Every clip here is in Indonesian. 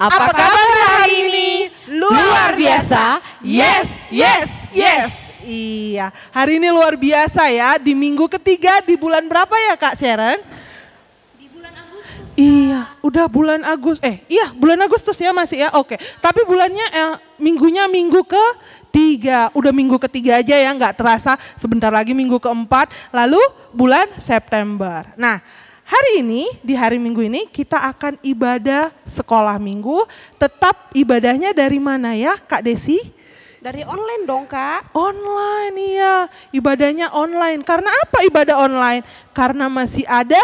Apa kabar hari ini? Luar biasa? Yes, yes, yes. Iya, hari ini luar biasa ya. Di minggu ketiga di bulan berapa ya Kak Sharon? Di bulan Agustus. Iya, udah bulan bulan Agustus ya masih ya. Oke, tapi bulannya minggunya minggu ketiga. Udah minggu ketiga aja ya, nggak terasa. Sebentar lagi minggu keempat. Lalu bulan September. Nah, hari ini, di hari Minggu ini kita akan ibadah sekolah minggu. Tetap ibadahnya dari mana ya Kak Desi? Dari online dong Kak. Online, iya. Ibadahnya online. Karena apa ibadah online? Karena masih ada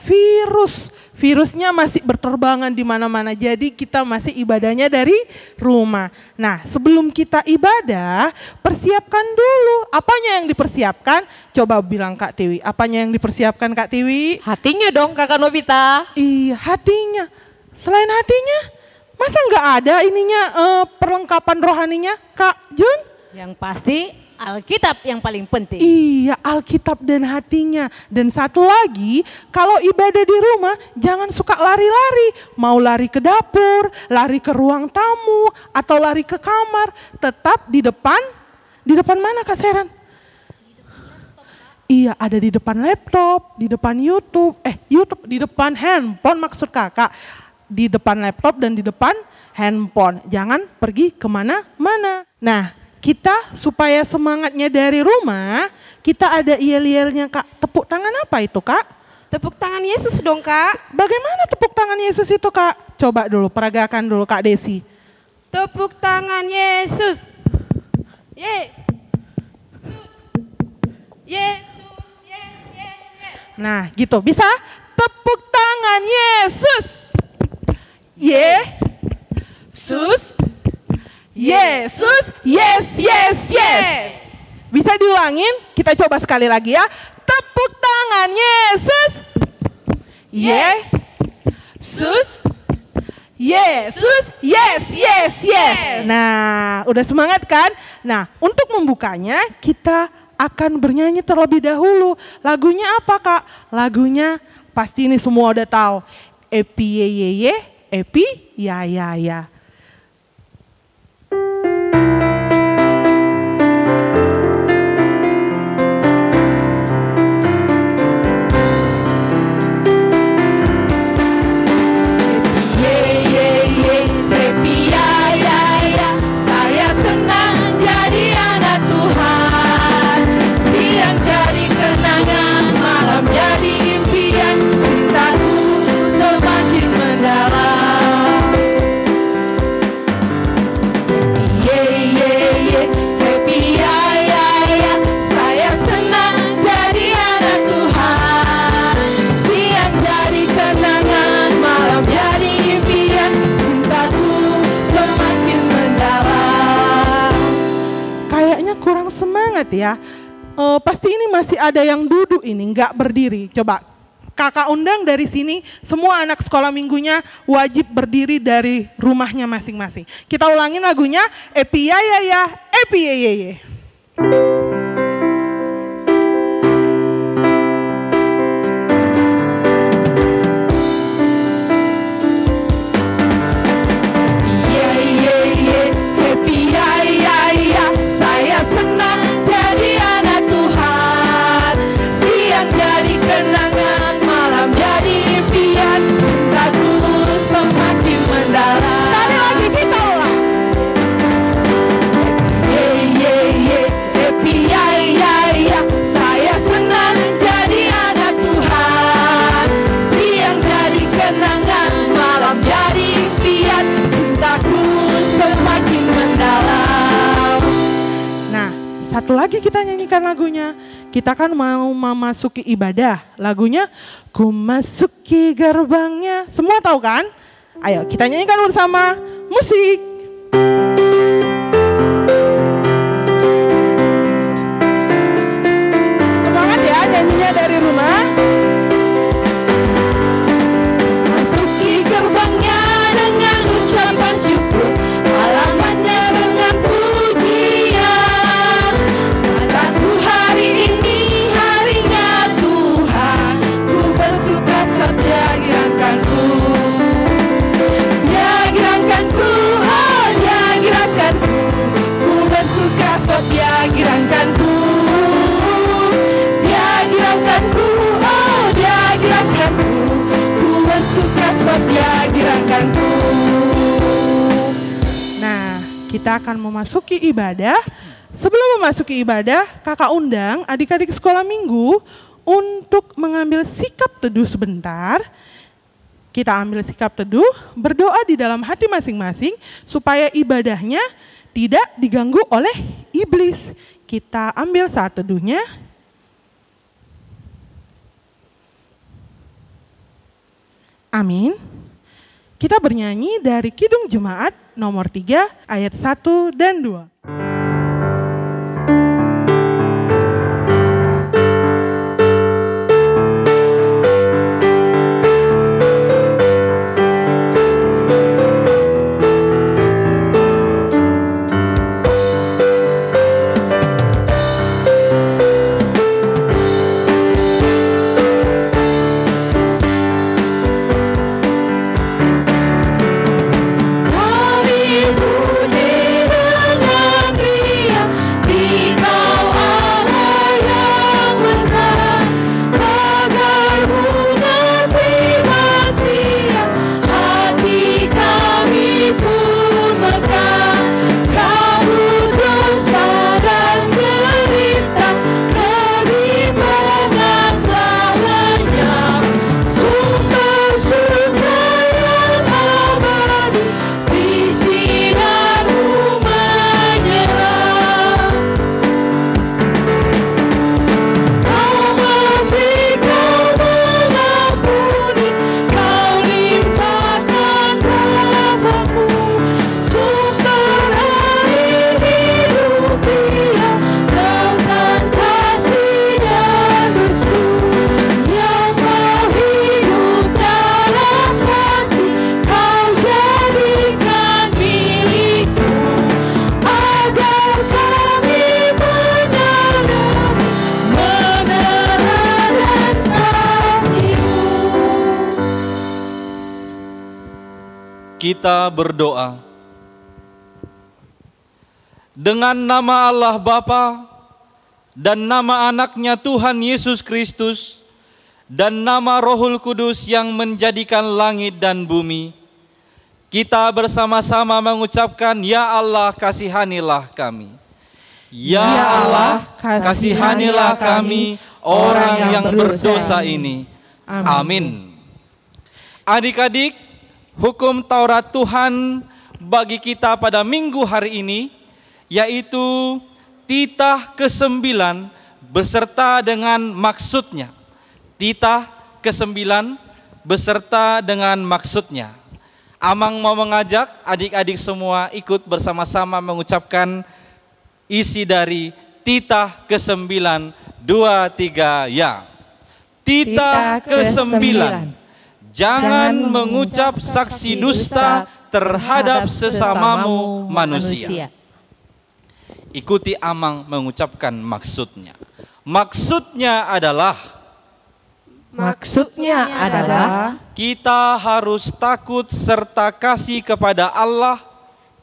virus. Virusnya masih berterbangan di mana-mana. Jadi kita masih ibadahnya dari rumah. Nah, sebelum kita ibadah, persiapkan dulu. Apanya yang dipersiapkan? Coba bilang Kak Tiwi. Apanya yang dipersiapkan Kak Tiwi? Hatinya dong Kakak Nobita. Iya, hatinya. Selain hatinya, masa nggak ada ininya perlengkapan rohaninya, Kak Jun? Yang pasti Alkitab yang paling penting. Iya, Alkitab dan hatinya. Dan satu lagi, kalau ibadah di rumah jangan suka lari-lari. Mau lari ke dapur, lari ke ruang tamu, atau lari ke kamar. Tetap di depan mana Kak Sharon? Iya, ada di depan laptop, di depan YouTube, di depan handphone maksud kakak. Di depan laptop dan di depan handphone. Jangan pergi kemana-mana. Nah, kita supaya semangatnya dari rumah, kita ada yel-yelnya Kak. Tepuk tangan apa itu Kak? Tepuk tangan Yesus dong Kak. Bagaimana tepuk tangan Yesus itu Kak? Coba dulu, peragakan dulu Kak Desi. Tepuk tangan Yesus. Yesus. Yesus. Yes, yes, yes. Nah gitu, bisa? Tepuk tangan Yesus. Yesus. Yesus, yes, yes, yes. Bisa diulangin? Kita coba sekali lagi ya. Tepuk tangan Yesus. Yesus. Yesus, yes, yes, yes. Nah, udah semangat kan? Nah, untuk membukanya kita akan bernyanyi terlebih dahulu. Lagunya apa Kak? Lagunya pasti ini semua udah tahu. Epi ye ye ye, epi ya ya ya. Ya, pasti ini masih ada yang duduk ini, nggak berdiri. Coba kakak undang dari sini, semua anak sekolah minggunya wajib berdiri dari rumahnya masing-masing. Kita ulangin lagunya, Epi ya ya ya, Epi ye ye ye. Satu lagi kita nyanyikan lagunya. Kita kan mau memasuki ibadah. Lagunya Ku Masuki Gerbangnya. Semua tahu kan? Ayo kita nyanyikan bersama. Musik. Semangat ya nyanyinya dari rumah. Masuki gerbangnya dengan ucapan syukur. Halamannya dengan pujian. Mataku hari ini harinya Tuhan. Ku bersuka sabda gerakanku. Ya gerakan Tuhanku. Nah, kita akan memasuki ibadah. Sebelum memasuki ibadah, kakak undang adik-adik sekolah minggu untuk mengambil sikap teduh sebentar. Kita ambil sikap teduh, berdoa di dalam hati masing-masing supaya ibadahnya tidak diganggu oleh iblis. Kita ambil saat teduhnya. Amin. Kita bernyanyi dari Kidung Jemaat nomor 3 ayat 1 dan 2. Kita berdoa. Dengan nama Allah Bapa dan nama anaknya Tuhan Yesus Kristus dan nama Rohul Kudus yang menjadikan langit dan bumi, kita bersama-sama mengucapkan, Ya Allah, kasihanilah kami. Ya Allah, kasihanilah kami orang yang berdosa ini. Amin. Adik-adik, hukum Taurat Tuhan bagi kita pada minggu hari ini yaitu titah ke-9 beserta dengan maksudnya. Titah ke-9 beserta dengan maksudnya. Amang mau mengajak adik-adik semua ikut bersama-sama mengucapkan isi dari titah ke-9. 2, 3, ya. Titah ke-9. Jangan mengucap saksi dusta terhadap sesamamu manusia. Ikuti Amang mengucapkan maksudnya. Maksudnya adalah kita harus takut serta kasih kepada Allah.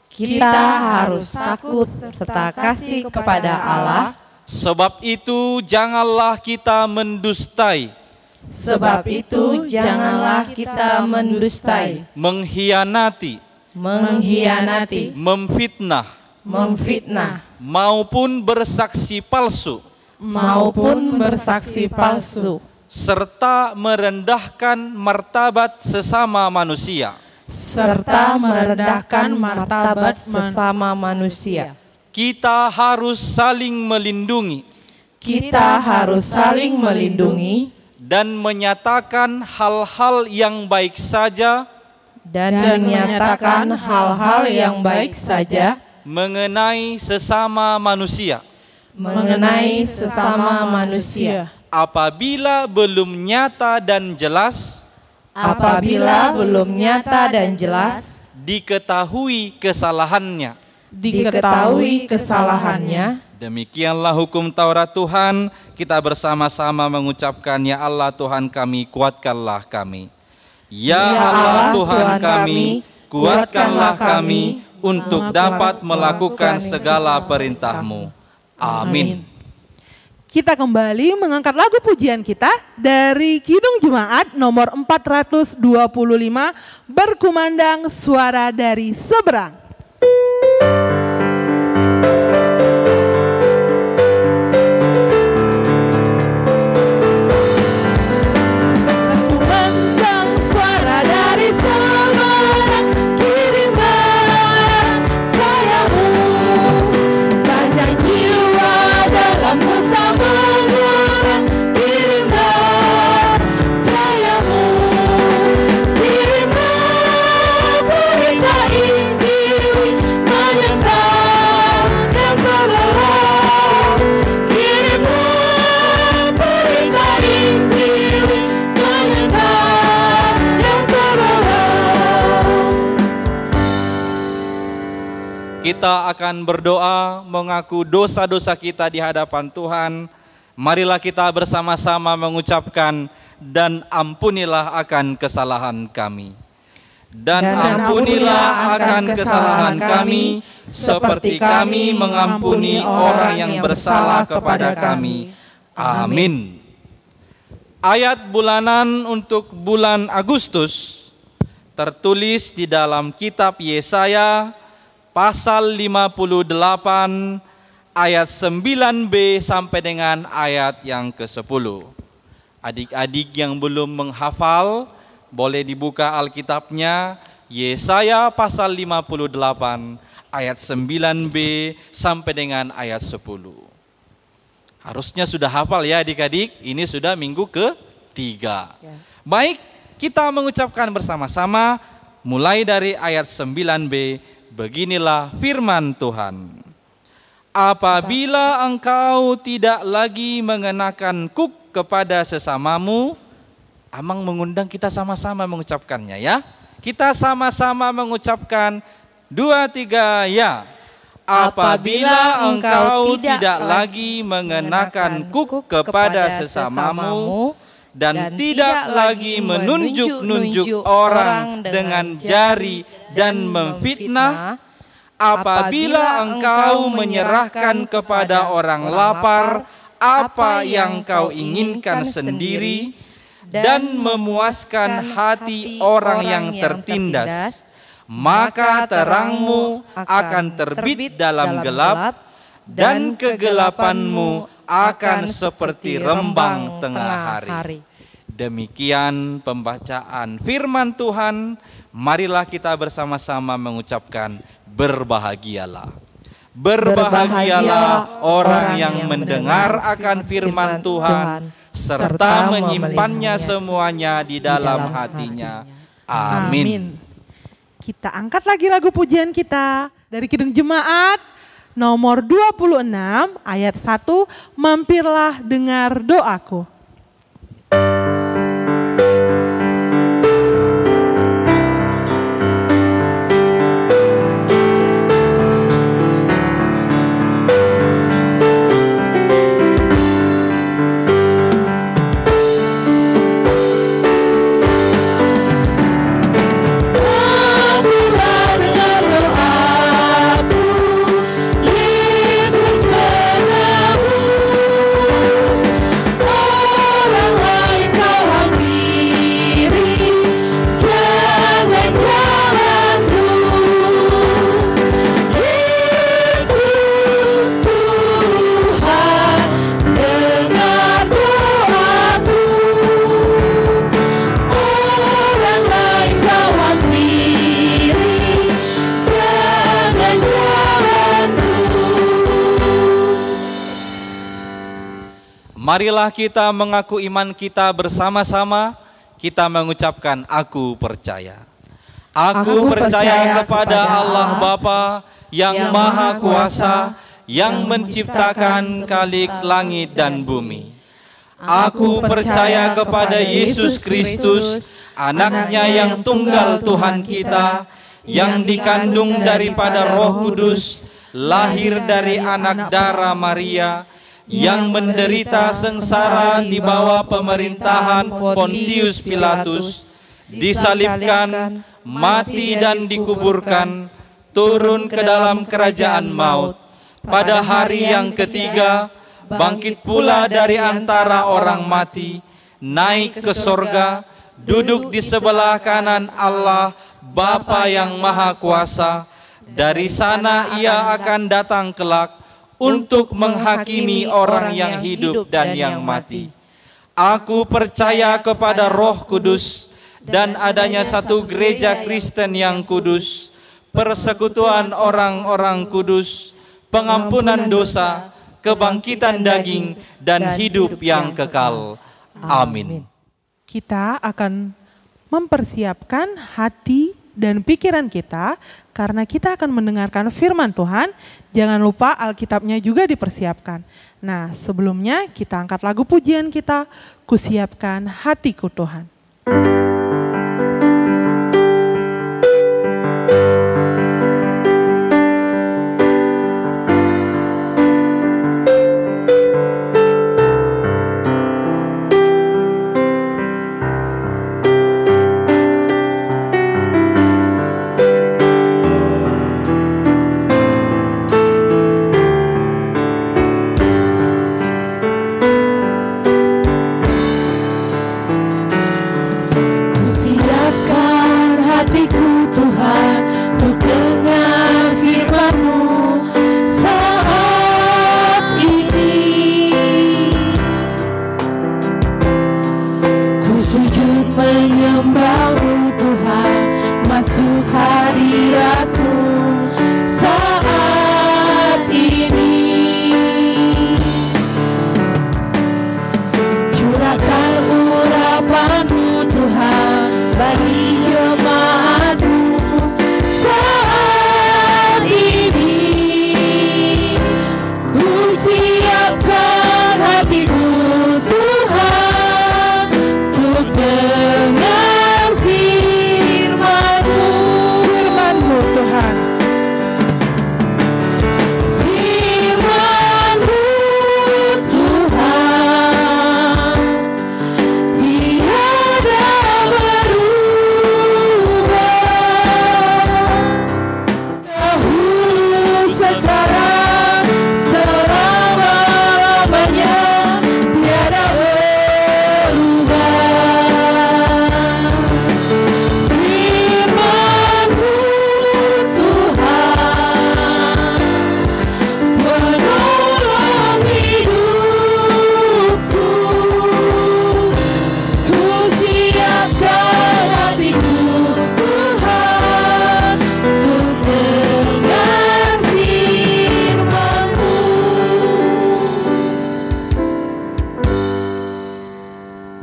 Kita harus takut serta kasih kepada Allah. Sebab itu janganlah kita mendustai. Sebab itu janganlah kita mendustai, mengkhianati, memfitnah, maupun bersaksi palsu, serta merendahkan martabat sesama manusia. Kita harus saling melindungi, dan menyatakan hal-hal yang baik saja mengenai sesama manusia. Apabila belum nyata dan jelas, diketahui kesalahannya. Demikianlah hukum Taurat Tuhan. Kita bersama-sama mengucapkan, Ya Allah Tuhan kami, kuatkanlah kami. Ya Allah Tuhan kami, kuatkanlah kami untuk dapat melakukan segala perintah-Mu. Amin. Kita kembali mengangkat lagu pujian kita dari Kidung Jemaat nomor 425, Berkumandang Suara dari Seberang. Kita akan berdoa mengaku dosa-dosa kita di hadapan Tuhan. Marilah kita bersama-sama mengucapkan, dan ampunilah akan kesalahan kami. Dan ampunilah akan kesalahan kami, seperti kami mengampuni orang yang bersalah kepada kami. Amin. Ayat bulanan untuk bulan Agustus tertulis di dalam kitab Yesaya pasal 58 ayat 9b sampai dengan ayat yang ke-10. Adik-adik yang belum menghafal, boleh dibuka Alkitabnya, Yesaya pasal 58 ayat 9b sampai dengan ayat 10. Harusnya sudah hafal ya adik-adik, ini sudah minggu ke-3. Baik, kita mengucapkan bersama-sama mulai dari ayat 9b. Beginilah firman Tuhan. Apabila engkau tidak lagi mengenakan kuk kepada sesamamu, Amang mengundang kita sama-sama mengucapkannya ya. Kita sama-sama mengucapkan 2, 3 ya. Apabila engkau tidak lagi mengenakan kuk kepada sesamamu dan tidak lagi menunjuk-nunjuk orang dengan jari dan memfitnah, apabila engkau menyerahkan kepada orang lapar apa yang kau inginkan sendiri dan memuaskan hati orang yang tertindas, maka terangmu akan terbit dalam gelap dan kegelapanmu akan seperti rembang tengah hari. Demikian pembacaan firman Tuhan. Marilah kita bersama-sama mengucapkan berbahagialah. Berbahagialah orang yang mendengar akan firman Tuhan serta menyimpannya semuanya di dalam hatinya. Amin. Kita angkat lagi lagu pujian kita dari Kidung Jemaat nomor 26 ayat 1, mampirlah dengar doaku. Marilah kita mengaku iman kita bersama-sama, kita mengucapkan aku percaya. Aku percaya kepada Allah Bapa yang Maha Kuasa, yang menciptakan khalik langit dan bumi. Aku percaya kepada Yesus Kristus, anaknya yang tunggal Tuhan kita, yang dikandung daripada Roh Kudus, lahir dari anak darah Maria, yang menderita sengsara di bawah pemerintahan Pontius Pilatus, disalibkan, mati dan dikuburkan, turun ke dalam kerajaan maut. Pada hari yang ketiga, bangkit pula dari antara orang mati, naik ke sorga, duduk di sebelah kanan Allah, Bapa yang Maha Kuasa. Dari sana ia akan datang kelak untuk menghakimi orang yang hidup dan yang mati. Aku percaya kepada Roh Kudus dan adanya satu gereja Kristen yang kudus, persekutuan orang-orang kudus, pengampunan dosa, kebangkitan daging, dan hidup yang kekal. Amin. Kita akan mempersiapkan hati dan pikiran kita karena kita akan mendengarkan firman Tuhan. Jangan lupa Alkitabnya juga dipersiapkan. Nah, sebelumnya kita angkat lagu pujian kita, Kusiapkan Hatiku Tuhan.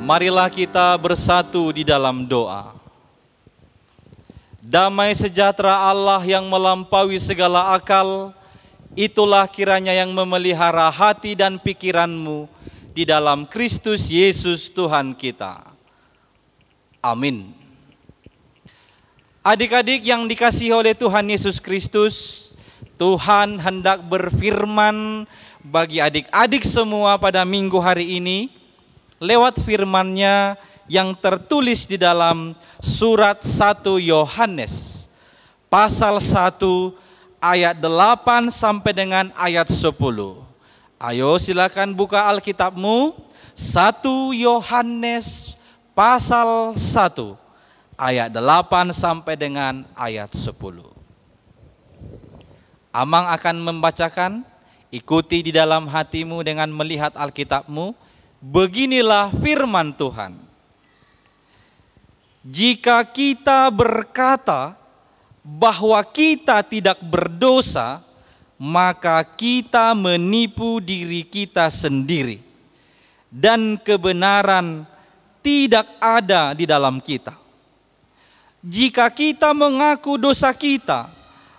Marilah kita bersatu di dalam doa. Damai sejahtera Allah yang melampaui segala akal, itulah kiranya yang memelihara hati dan pikiranmu di dalam Kristus Yesus Tuhan kita. Amin. Adik-adik yang dikasihi oleh Tuhan Yesus Kristus, Tuhan hendak berfirman bagi adik-adik semua pada minggu hari ini, lewat firman-Nya yang tertulis di dalam surat 1 Yohanes pasal 1 ayat 8 sampai dengan ayat 10. Ayo silakan buka Alkitabmu, 1 Yohanes pasal 1 ayat 8 sampai dengan ayat 10. Amang akan membacakan, ikuti di dalam hatimu dengan melihat Alkitabmu. Beginilah firman Tuhan. Jika kita berkata bahwa kita tidak berdosa, maka kita menipu diri kita sendiri, dan kebenaran tidak ada di dalam kita. Jika kita mengaku dosa kita,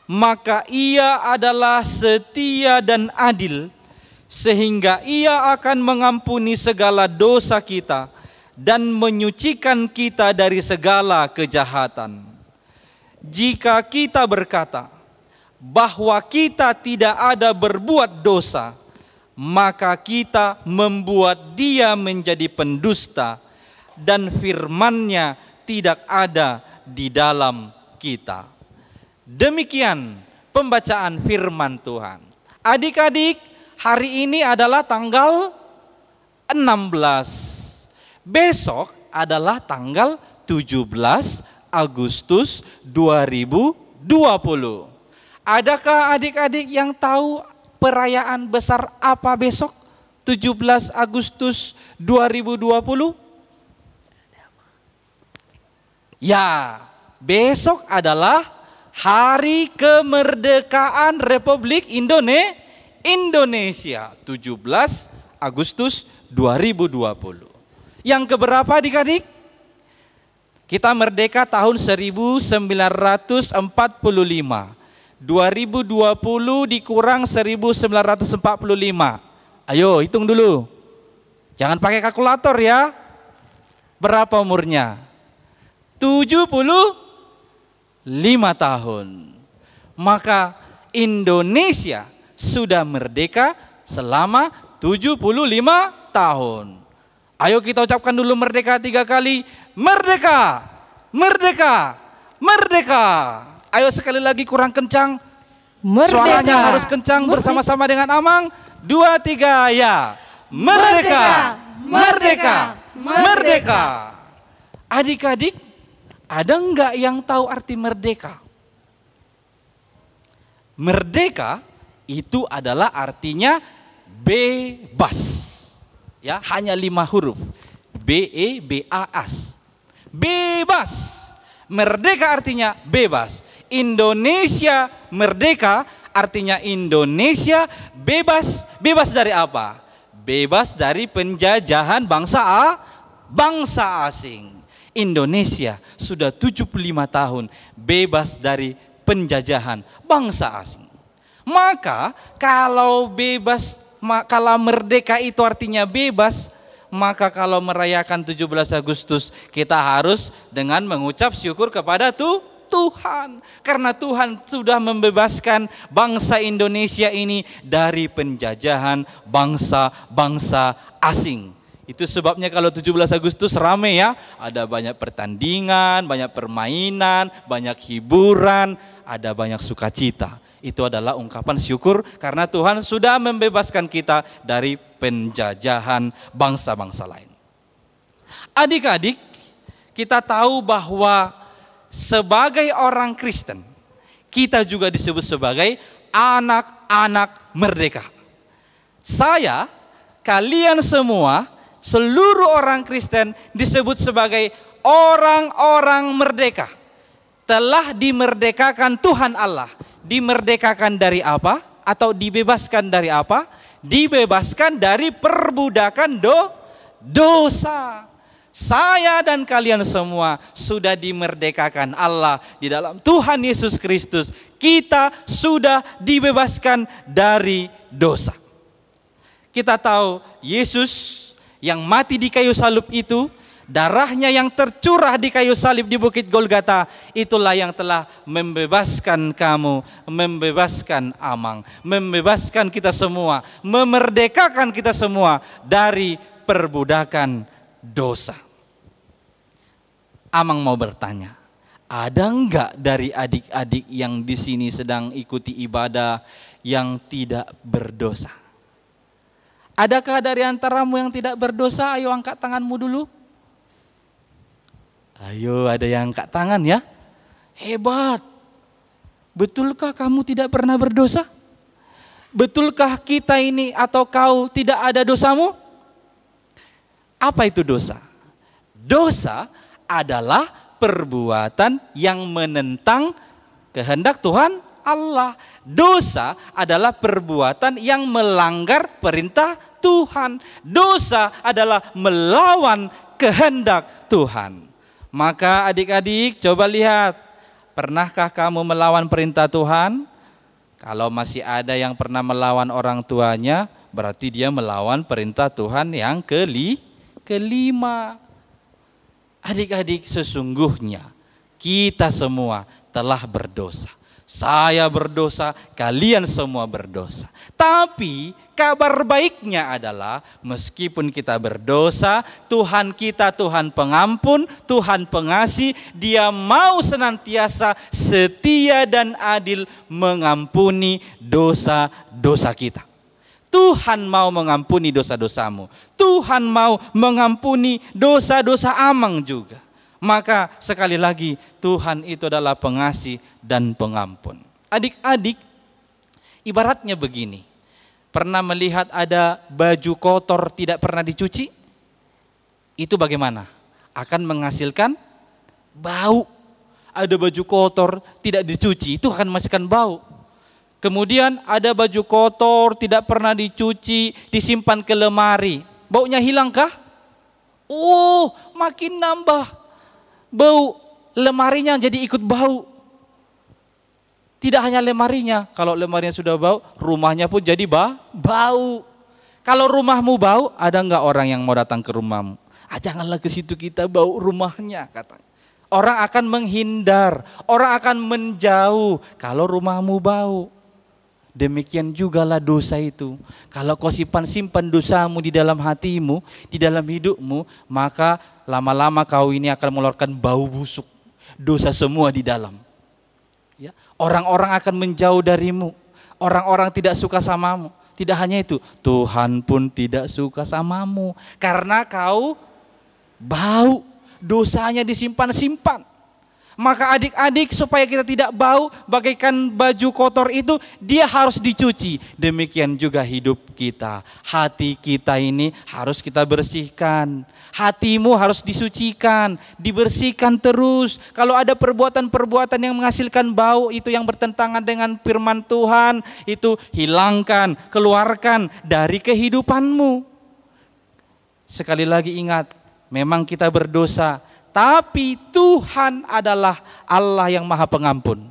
maka Ia adalah setia dan adil, sehingga Ia akan mengampuni segala dosa kita dan menyucikan kita dari segala kejahatan. Jika kita berkata bahwa kita tidak ada berbuat dosa, maka kita membuat Dia menjadi pendusta dan firman-Nya tidak ada di dalam kita. Demikian pembacaan firman Tuhan. Adik-adik, hari ini adalah tanggal 16. Besok adalah tanggal 17 Agustus 2020. Adakah adik-adik yang tahu perayaan besar apa besok 17 Agustus 2020? Ya, besok adalah Hari Kemerdekaan Republik Indonesia 17 Agustus 2020. Yang keberapa adik-adik? Kita merdeka tahun 1945. 2020 dikurang 1945. Ayo hitung dulu. Jangan pakai kalkulator ya. Berapa umurnya? 75 tahun. Maka Indonesia sudah merdeka selama 75 tahun. Ayo kita ucapkan dulu merdeka 3 kali. Merdeka, merdeka, merdeka. Ayo sekali lagi kurang kencang. Merdeka. Suaranya harus kencang bersama-sama dengan Amang. 2, 3 ya. Merdeka, merdeka, merdeka. Adik-adik, ada enggak yang tahu arti merdeka? Merdeka itu adalah artinya bebas. Ya, hanya 5 huruf. B-E-B-A-S. Bebas. Merdeka artinya bebas. Indonesia merdeka artinya Indonesia bebas. Bebas dari apa? Bebas dari penjajahan bangsa asing. Indonesia sudah 75 tahun bebas dari penjajahan bangsa asing. Maka kalau bebas, kalau merdeka itu artinya bebas, maka kalau merayakan 17 Agustus kita harus dengan mengucap syukur kepada Tuhan. Karena Tuhan sudah membebaskan bangsa Indonesia ini dari penjajahan bangsa-bangsa asing. Itu sebabnya kalau 17 Agustus rame ya, ada banyak pertandingan, banyak permainan, banyak hiburan, ada banyak sukacita. Itu adalah ungkapan syukur karena Tuhan sudah membebaskan kita dari penjajahan bangsa-bangsa lain. Adik-adik, kita tahu bahwa sebagai orang Kristen, kita juga disebut sebagai anak-anak merdeka. Saya, kalian semua, seluruh orang Kristen disebut sebagai orang-orang merdeka. Telah dimerdekakan Tuhan Allah. Dimerdekakan dari apa? Atau dibebaskan dari apa? Dibebaskan dari perbudakan dosa. Saya dan kalian semua sudah dimerdekakan Allah di dalam Tuhan Yesus Kristus. Kita sudah dibebaskan dari dosa. Kita tahu Yesus yang mati di kayu salib itu, darahnya yang tercurah di kayu salib di Bukit Golgota, itulah yang telah membebaskan kamu, membebaskan Amang, membebaskan kita semua, memerdekakan kita semua dari perbudakan dosa. Amang mau bertanya, ada enggak dari adik-adik yang di sini sedang ikuti ibadah yang tidak berdosa? Adakah dari antaramu yang tidak berdosa? Ayo angkat tanganmu dulu. Ayo, ada yang angkat tangan ya. Hebat. Betulkah kamu tidak pernah berdosa? Betulkah kita ini atau kau tidak ada dosamu? Apa itu dosa? Dosa adalah perbuatan yang menentang kehendak Tuhan Allah. Dosa adalah perbuatan yang melanggar perintah Tuhan. Dosa adalah melawan kehendak Tuhan. Maka adik-adik coba lihat, pernahkah kamu melawan perintah Tuhan? Kalau masih ada yang pernah melawan orang tuanya, berarti dia melawan perintah Tuhan yang kelima. Adik-adik, sesungguhnya kita semua telah berdosa. Saya berdosa, kalian semua berdosa. Tapi kabar baiknya adalah meskipun kita berdosa, Tuhan kita Tuhan pengampun, Tuhan pengasih, Dia mau senantiasa setia dan adil mengampuni dosa-dosa kita. Tuhan mau mengampuni dosa-dosamu. Tuhan mau mengampuni dosa-dosa Amang juga. Maka sekali lagi Tuhan itu adalah pengasih dan pengampun. Adik-adik, ibaratnya begini. Pernah melihat ada baju kotor tidak pernah dicuci? Itu bagaimana? Akan menghasilkan bau. Ada baju kotor tidak dicuci, itu akan menghasilkan bau. Kemudian ada baju kotor tidak pernah dicuci, disimpan ke lemari. Baunya hilangkah? Oh, makin nambah bau, lemarinya jadi ikut bau. Tidak hanya lemarinya, kalau lemarinya sudah bau, rumahnya pun jadi bau. Kalau rumahmu bau, ada enggak orang yang mau datang ke rumahmu? Janganlah ke situ, kita bau rumahnya, kata. Orang akan menghindar, orang akan menjauh kalau rumahmu bau. Demikian jugalah dosa itu. Kalau kau simpan dosamu di dalam hatimu, di dalam hidupmu, maka lama-lama kau ini akan mengeluarkan bau busuk. Dosa semua di dalam. Ya, orang-orang akan menjauh darimu. Orang-orang tidak suka samamu. Tidak hanya itu, Tuhan pun tidak suka samamu. Karena kau bau, dosanya disimpan-simpan. Maka adik-adik, supaya kita tidak bau bagaikan baju kotor itu, dia harus dicuci. Demikian juga hidup kita. Hati kita ini harus kita bersihkan. Hatimu harus disucikan, dibersihkan terus. Kalau ada perbuatan-perbuatan yang menghasilkan bau, itu yang bertentangan dengan firman Tuhan, itu hilangkan, keluarkan dari kehidupanmu. Sekali lagi ingat, memang kita berdosa, tapi Tuhan adalah Allah yang Maha Pengampun.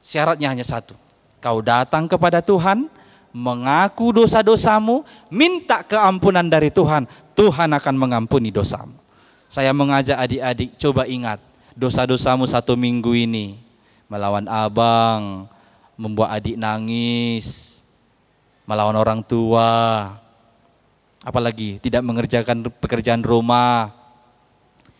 Syaratnya hanya satu. Kau datang kepada Tuhan, mengaku dosa-dosamu, minta keampunan dari Tuhan. Tuhan akan mengampuni dosamu. Saya mengajak adik-adik, coba ingat dosa-dosamu 1 minggu ini. Melawan abang, membuat adik nangis, melawan orang tua, apalagi tidak mengerjakan pekerjaan rumah.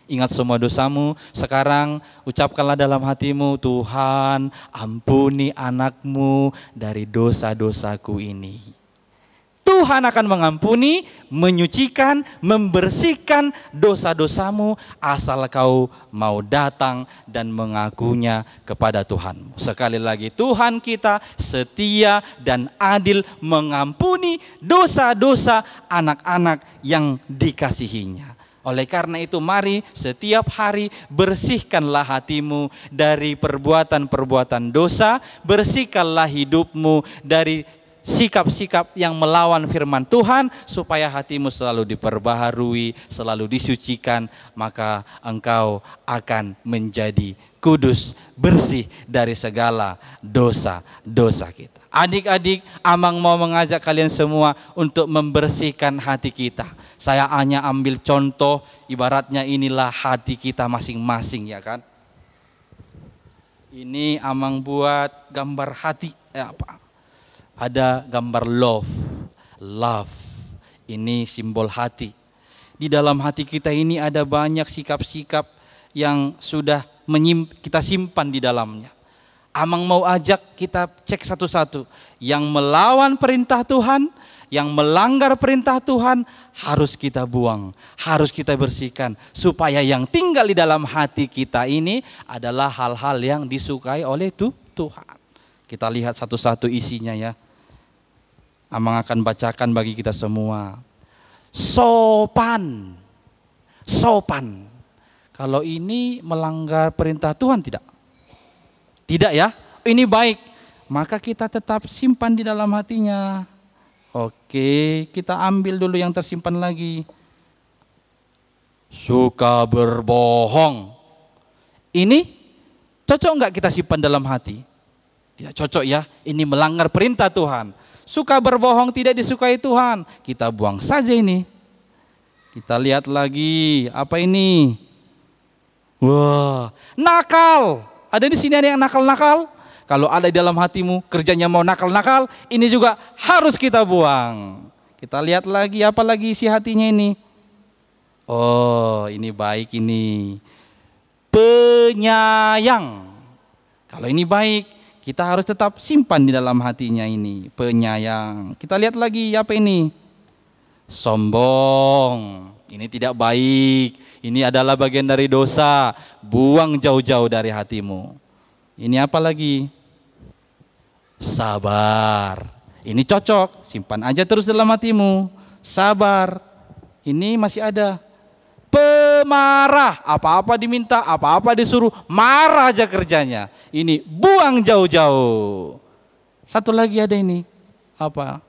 Ingat semua dosamu, sekarang ucapkanlah dalam hatimu, Tuhan ampuni anakmu dari dosa-dosaku ini. Tuhan akan mengampuni, menyucikan, membersihkan dosa-dosamu asal kau mau datang dan mengakunya kepada Tuhanmu. Sekali lagi, Tuhan kita setia dan adil mengampuni dosa-dosa anak-anak yang dikasihinya. Oleh karena itu mari setiap hari bersihkanlah hatimu dari perbuatan-perbuatan dosa, bersihkanlah hidupmu dari sikap-sikap yang melawan firman Tuhan, supaya hatimu selalu diperbaharui, selalu disucikan, maka engkau akan menjadi kudus, bersih dari segala dosa-dosa kita. Adik-adik, Amang mau mengajak kalian semua untuk membersihkan hati kita. Saya hanya ambil contoh, ibaratnya inilah hati kita masing-masing, ya kan? Ini Amang buat gambar hati, ada gambar love. Ini simbol hati. Di dalam hati kita ini ada banyak sikap-sikap yang sudah kita simpan di dalamnya. Amang mau ajak kita cek satu-satu. Yang melawan perintah Tuhan, yang melanggar perintah Tuhan, harus kita buang, harus kita bersihkan. Supaya yang tinggal di dalam hati kita ini adalah hal-hal yang disukai oleh Tuhan. Kita lihat satu-satu isinya ya. Amang akan bacakan bagi kita semua. Sopan. Kalau ini melanggar perintah Tuhan tidak? Tidak ya, ini baik. Maka kita tetap simpan di dalam hatinya. Oke, kita ambil dulu yang tersimpan lagi. Suka berbohong. Ini cocok enggak kita simpan dalam hati? Tidak cocok ya, ini melanggar perintah Tuhan. Suka berbohong tidak disukai Tuhan. Kita buang saja ini. Kita lihat lagi, apa ini? Wah, nakal. Ada di sini ada yang nakal-nakal? Kalau ada di dalam hatimu kerjanya mau nakal-nakal, ini juga harus kita buang. Kita lihat lagi, apa lagi isi hatinya ini? Oh, ini baik ini. Penyayang. Kalau ini baik, Kita harus tetap simpan di dalam hatinya ini, penyayang. Kita lihat lagi apa ini? Sombong. Ini tidak baik. Ini adalah bagian dari dosa. Buang jauh-jauh dari hatimu. Ini apa lagi? Sabar. Ini cocok, simpan aja terus dalam hatimu. Sabar. Ini masih ada. Pemarah, apa-apa diminta, apa-apa disuruh, marah aja kerjanya. Ini buang jauh-jauh. Satu lagi ada ini. Apa?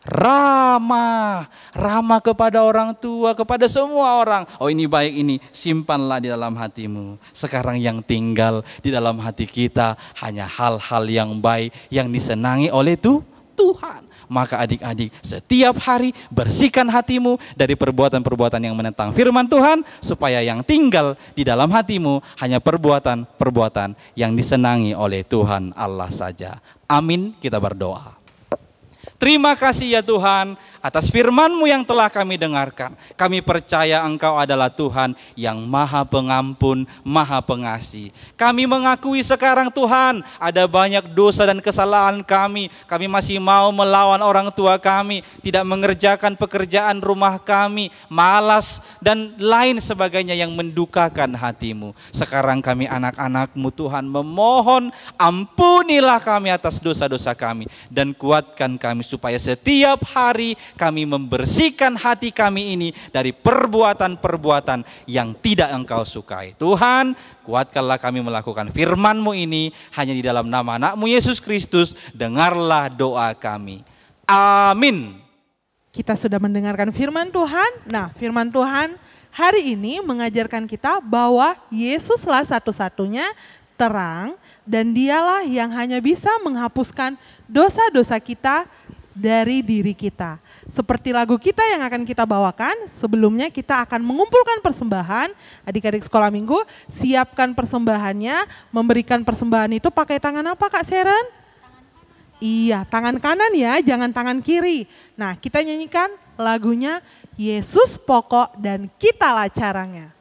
Ramah. Ramah kepada orang tua, kepada semua orang. Oh, ini baik, ini simpanlah di dalam hatimu. Sekarang yang tinggal di dalam hati kita hanya hal-hal yang baik yang disenangi oleh Tuhan. Maka adik-adik, setiap hari bersihkan hatimu dari perbuatan-perbuatan yang menentang firman Tuhan, supaya yang tinggal di dalam hatimu hanya perbuatan-perbuatan yang disenangi oleh Tuhan Allah saja. Amin, kita berdoa. Terima kasih ya Tuhan atas firman-Mu yang telah kami dengarkan. Kami percaya Engkau adalah Tuhan yang Maha Pengampun, Maha Pengasih. Kami mengakui sekarang Tuhan ada banyak dosa dan kesalahan kami. Kami masih mau melawan orang tua kami, tidak mengerjakan pekerjaan rumah kami, malas dan lain sebagainya yang mendukakan hati-Mu. Sekarang kami anak-anak-Mu Tuhan memohon ampunilah kami atas dosa-dosa kami dan kuatkan kami supaya setiap hari kami membersihkan hati kami ini dari perbuatan-perbuatan yang tidak Engkau sukai. Tuhan, kuatkanlah kami melakukan firman-Mu ini hanya di dalam nama anak-Mu Yesus Kristus. Dengarlah doa kami. Amin. Kita sudah mendengarkan firman Tuhan. Nah, firman Tuhan hari ini mengajarkan kita bahwa Yesuslah satu-satunya terang dan Dialah yang hanya bisa menghapuskan dosa-dosa kita dari diri kita. Seperti lagu kita yang akan kita bawakan, sebelumnya kita akan mengumpulkan persembahan. Adik-adik sekolah minggu, siapkan persembahannya. Memberikan persembahan itu pakai tangan apa Kak Sharon? Iya, tangan kanan ya, jangan tangan kiri. Nah, kita nyanyikan lagunya Yesus Pokok dan Kitalah Caranya.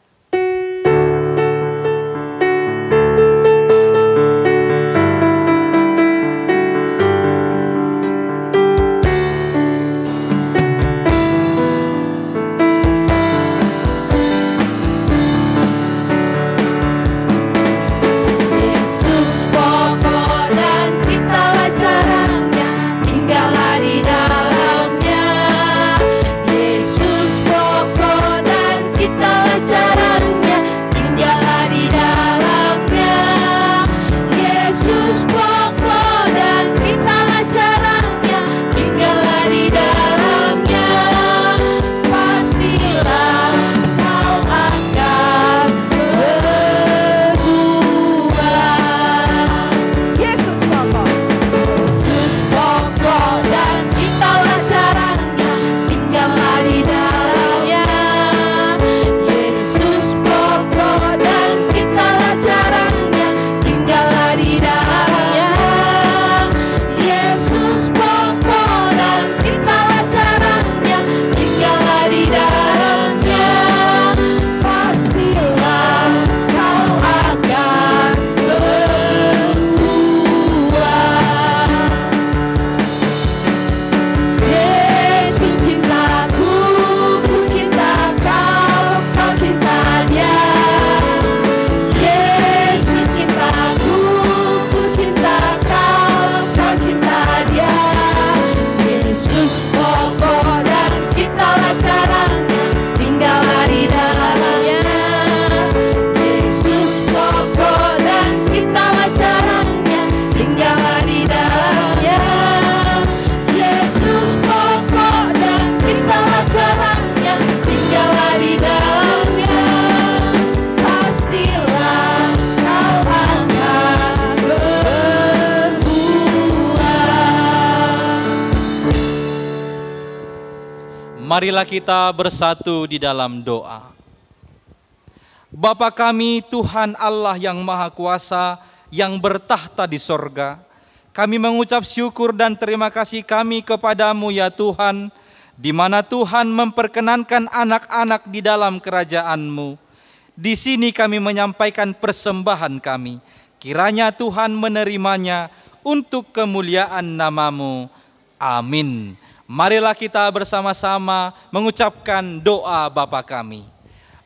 Marilah kita bersatu di dalam doa. Bapa kami Tuhan Allah yang Maha Kuasa, yang bertahta di sorga, kami mengucap syukur dan terima kasih kami kepadamu ya Tuhan, di mana Tuhan memperkenankan anak-anak di dalam kerajaan-Mu. Di sini kami menyampaikan persembahan kami. Kiranya Tuhan menerimanya untuk kemuliaan nama-Mu. Amin. Marilah kita bersama-sama mengucapkan doa Bapa kami.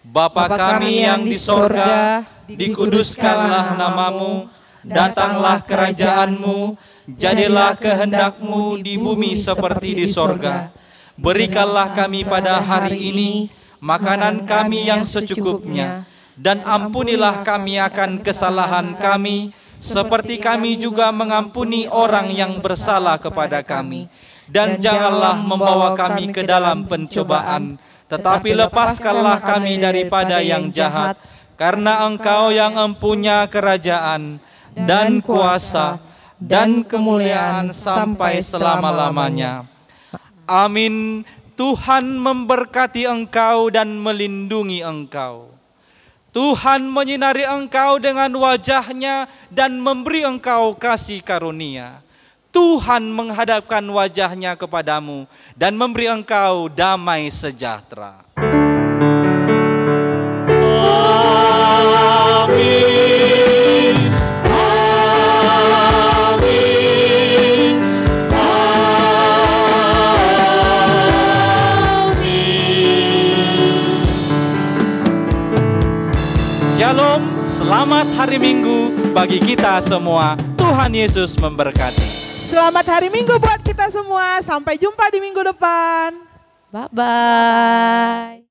Bapa kami yang di sorga, dikuduskanlah nama-Mu, datanglah kerajaan-Mu, jadilah kehendak-Mu di bumi seperti di sorga. Berikanlah kami pada hari ini makanan kami yang secukupnya, dan ampunilah kami akan kesalahan kami, seperti kami juga mengampuni orang yang bersalah kepada kami. Dan janganlah membawa kami ke dalam pencobaan, tetapi lepaskanlah kami daripada yang jahat, karena Engkau yang empunya kerajaan dan kuasa dan kemuliaan sampai selama-lamanya. Amin. Tuhan memberkati engkau dan melindungi engkau. Tuhan menyinari engkau dengan wajah-Nya dan memberi engkau kasih karunia. Tuhan menghadapkan wajah-Nya kepadamu dan memberi engkau damai sejahtera. Amin. Amin. Amin. Shalom, selamat hari Minggu bagi kita semua. Tuhan Yesus memberkati. Selamat hari Minggu buat kita semua. Sampai jumpa di minggu depan. Bye-bye.